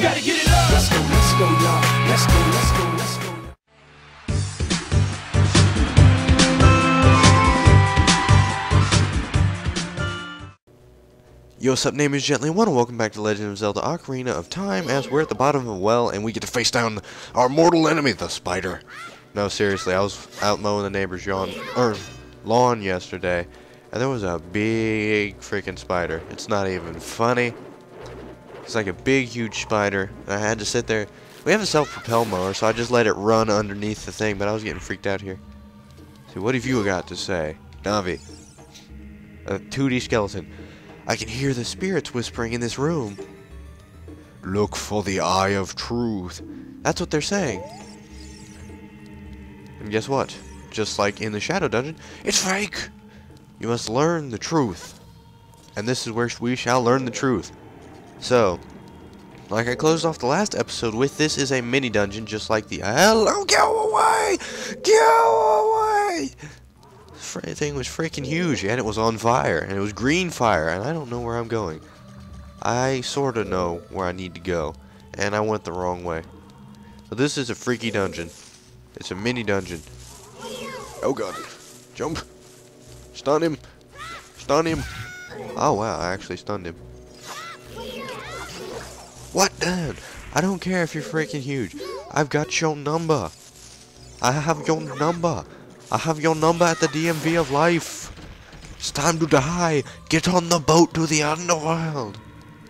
gotta get it up. Let's go, y'all. Let's go, let's go, let's go. Yo, what's up, name is Gently One, and welcome back to Legend of Zelda Ocarina of Time, as we're at the bottom of a well, and we get to face down our mortal enemy, the spider. No, seriously, I was out mowing the neighbor's lawn yesterday, and there was a big freaking spider. It's not even funny. It's like a big, huge spider, and I had to sit there. We have a self-propel mower, so I just let it run underneath the thing, but I was getting freaked out here. So what have you got to say? Navi. A 2D skeleton. I can hear the spirits whispering in this room. Look for the eye of truth. That's what they're saying. And guess what? Just like in the Shadow Dungeon, it's fake! You must learn the truth. And this is where we shall learn the truth. So, like I closed off the last episode with, this is a mini dungeon just like the... Hello, go away! Go away! The thing was freaking huge, and it was on fire, and it was green fire, and I don't know where I'm going. I sort of know where I need to go, and I went the wrong way. So this is a freaky dungeon. It's a mini dungeon. Oh god. Jump. Stun him. Stun him. Oh wow, I actually stunned him. What, dude? I don't care if you're freaking huge. I've got your number. I have your number. I have your number at the DMV of life. It's time to die. Get on the boat to the underworld.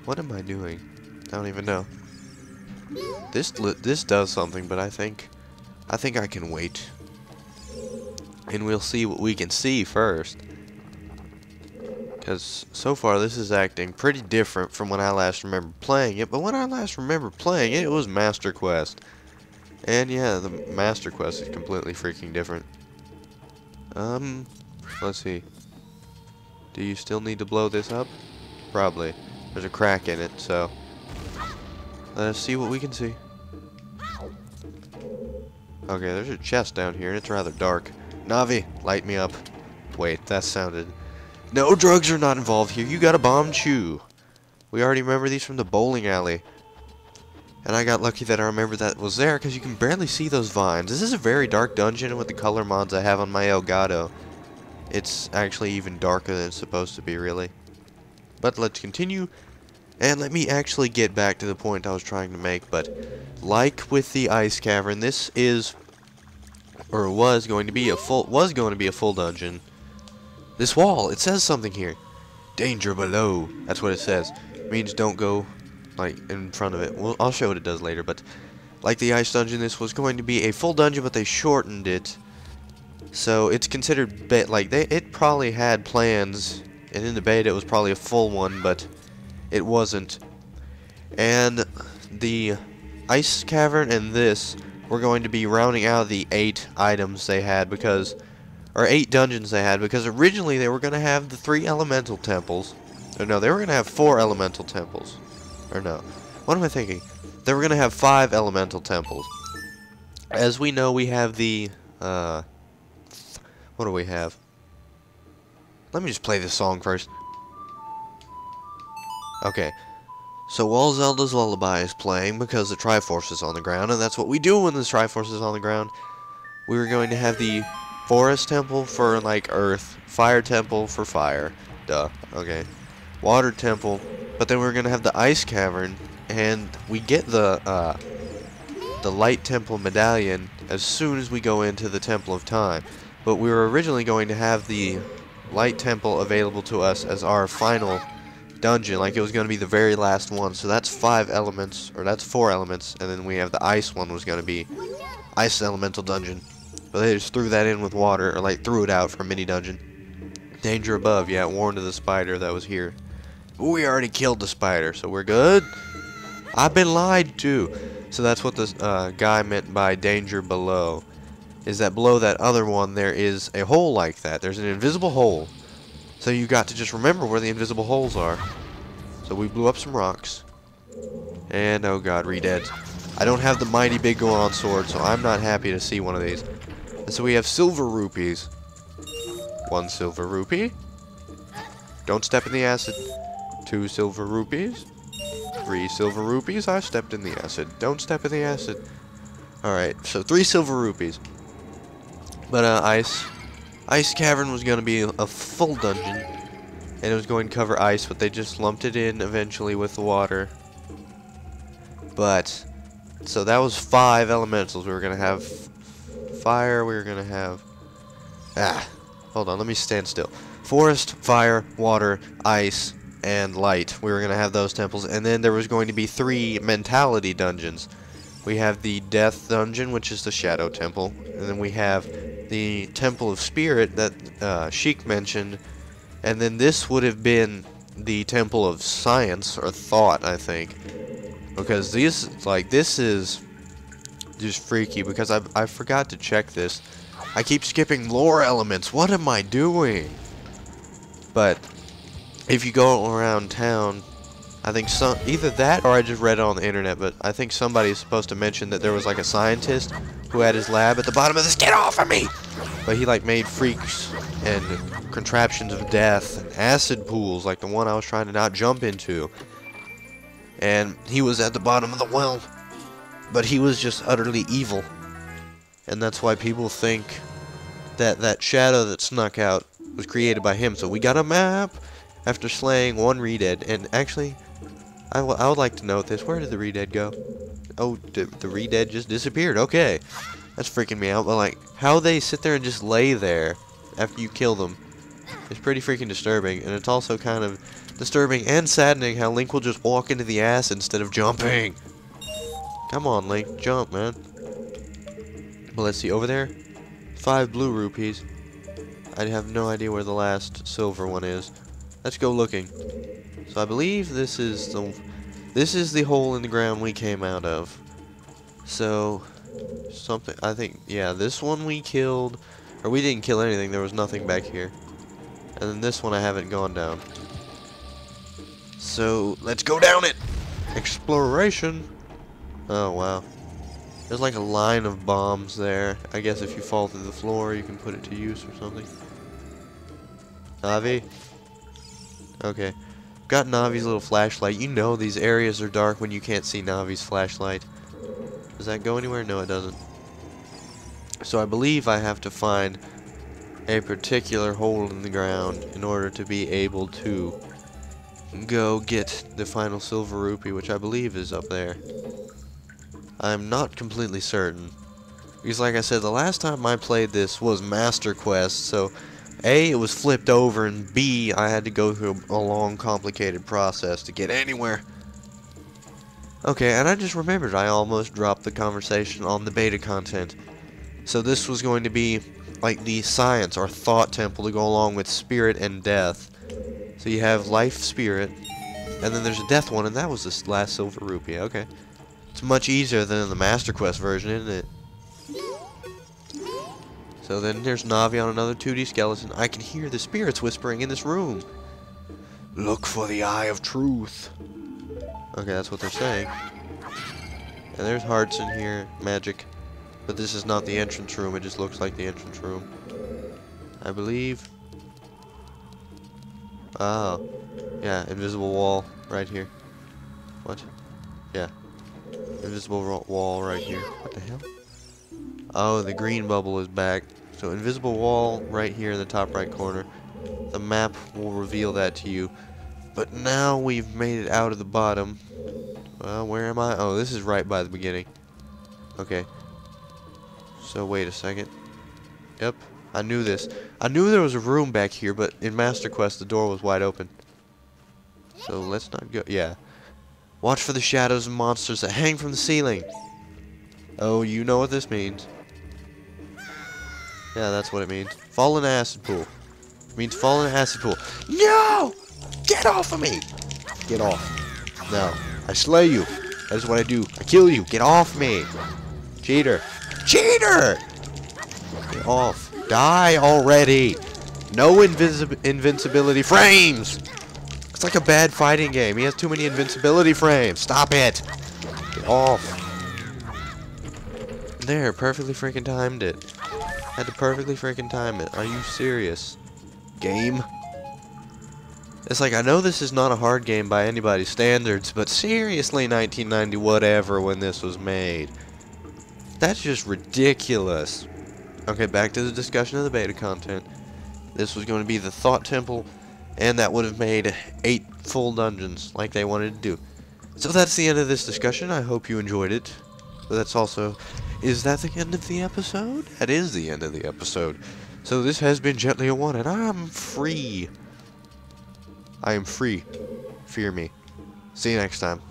What am I doing? I don't even know. This does something, but I think I can wait. And we'll see what we can see first. Because so far this is acting pretty different from when I last remember playing it. But when I last remember playing it, it was Master Quest. And yeah, the Master Quest is completely freaking different. Let's see. Do you still need to blow this up? Probably. There's a crack in it, so let us see what we can see. Okay, there's a chest down here, and it's rather dark. Navi, light me up. Wait, that sounded... No, drugs are not involved here. You got a bomb chew. We already remember these from the bowling alley. And I got lucky that I remember that was there, because you can barely see those vines. This is a very dark dungeon, and with the color mods I have on my Elgato, it's actually even darker than it's supposed to be, really. But let's continue, and let me actually get back to the point I was trying to make. But like with the ice cavern, this is, or was going to be a full dungeon. This wall, it says something here. Danger below. That's what it says. It means don't go like in front of it. Well, I'll show what it does later, but like the ice dungeon, this was going to be a full dungeon, but they shortened it. So it's considered it probably had plans, and in the beta it was probably a full one, but it wasn't. And the ice cavern and this were going to be rounding out the 8 items they had, because, or 8 dungeons they had, because originally they were going to have the 3 elemental temples. Or no, they were going to have 4 elemental temples. Or no. What am I thinking? They were going to have 5 elemental temples. As we know, we have the, what do we have? Let me just play this song first. Okay. So while Zelda's Lullaby is playing, because the Triforce is on the ground, and that's what we do when the Triforce is on the ground, we were going to have the Forest Temple for, like, Earth, Fire Temple for Fire. Duh. Okay. Water Temple. But then we're going to have the Ice Cavern, and we get the Light Temple Medallion as soon as we go into the Temple of Time. But we were originally going to have the Light Temple available to us as our final dungeon, like it was going to be the very last one. So that's 5 elements, or that's 4 elements, and then we have the Ice one was going to be Ice Elemental Dungeon. But they just threw that in with water, or like threw it out for a mini dungeon. Danger above, yeah, warned of the spider that was here. We already killed the spider, so we're good. I've been lied to. So that's what this guy meant by danger below. Is that below that other one there is a hole like that. There's an invisible hole. So you got to just remember where the invisible holes are. So we blew up some rocks. And oh god, re-dead. I don't have the mighty big Goron sword, so I'm not happy to see one of these. And so we have silver rupees. 1 silver rupee. Don't step in the acid. 2 silver rupees. 3 silver rupees. I stepped in the acid. Don't step in the acid. Alright, so 3 silver rupees. But, Ice Cavern was going to be a full dungeon. And it was going to cover ice, but they just lumped it in eventually with the water. But, so that was 5 elementals. We were going to have fire, we were going to have... hold on, let me stand still. Forest, fire, water, ice, and light. We were going to have those temples. And then there was going to be 3 mentality dungeons. We have the Death Dungeon, which is the Shadow Temple. And then we have the Temple of Spirit that Sheik mentioned. And then this would have been the Temple of Science, or Thought, I think. Because this is just freaky, because I forgot to check this. I keep skipping lore elements. What am I doing? But if you go around town, I think either that or I just read it on the internet, but I think somebody is supposed to mention that there was like a scientist who had his lab at the bottom of this. Get off of me! But he like made freaks and contraptions of death and acid pools like the one I was trying to not jump into. And he was at the bottom of the well, but he was just utterly evil. And that's why people think that that shadow that snuck out was created by him. So we got a map after slaying 1 Redead. And actually, I would like to note this. Where did the Redead go? Oh, the Redead just disappeared. Okay. That's freaking me out. But like, how they sit there and just lay there after you kill them is pretty freaking disturbing. And it's also kind of disturbing and saddening how Link will just walk into the ass instead of jumping. Come on, Link. Jump, man. Well, let's see. Over there, 5 blue rupees. I have no idea where the last silver one is. Let's go looking. So I believe this is the hole in the ground we came out of. So something, I think, yeah, this one we killed, or we didn't kill anything. There was nothing back here. And then this one I haven't gone down. So let's go down it. Exploration. Oh wow. There's like a line of bombs there. I guess if you fall through the floor, you can put it to use or something. Navi? Okay. Got Navi's little flashlight. You know these areas are dark when you can't see Navi's flashlight. Does that go anywhere? No, it doesn't. So I believe I have to find a particular hole in the ground in order to be able to go get the final silver rupee, which I believe is up there. I'm not completely certain, because like I said, the last time I played this was Master Quest, so A, it was flipped over, and B, I had to go through a long, complicated process to get anywhere. Okay, and I just remembered I almost dropped the conversation on the beta content. So this was going to be like the Science or Thought Temple to go along with Spirit and Death. So you have Life, Spirit, and then there's a Death one, and that was the last silver rupee. Okay. It's much easier than in the Master Quest version, isn't it? So then there's Navi on another 2D skeleton. I can hear the spirits whispering in this room. Look for the Eye of Truth. Okay, that's what they're saying. And there's hearts in here, magic. But this is not the entrance room, it just looks like the entrance room. I believe. Oh. Yeah, invisible wall right here. What? Yeah. Invisible wall right here. What the hell? Oh, the green bubble is back. So invisible wall right here in the top right corner. The map will reveal that to you. But now we've made it out of the bottom. Well, where am I? Oh, this is right by the beginning. Okay. So wait a second. Yep. I knew this. I knew there was a room back here, but in Master Quest the door was wide open. So let's not go. Yeah. Watch for the shadows and monsters that hang from the ceiling. Oh, you know what this means. Yeah, that's what it means. Fall in an acid pool. It means fall in an acid pool. No! Get off of me! Get off. No. I slay you. That is what I do. I kill you. Get off me. Cheater. Cheater! Get off. Die already. No invincibility frames! It's like a bad fighting game. He has too many invincibility frames. Stop it. Get off. There, perfectly freaking timed it. Had to perfectly freaking time it. Are you serious? Game? It's like, I know this is not a hard game by anybody's standards, but seriously, 1990 whatever when this was made. That's just ridiculous. Okay, back to the discussion of the beta content. This was going to be the Thought Temple, and that would have made 8 full dungeons like they wanted to do. So that's the end of this discussion. I hope you enjoyed it. But that's also... Is that the end of the episode? That is the end of the episode. So this has been Gently a One, and I'm free. I am free. Fear me. See you next time.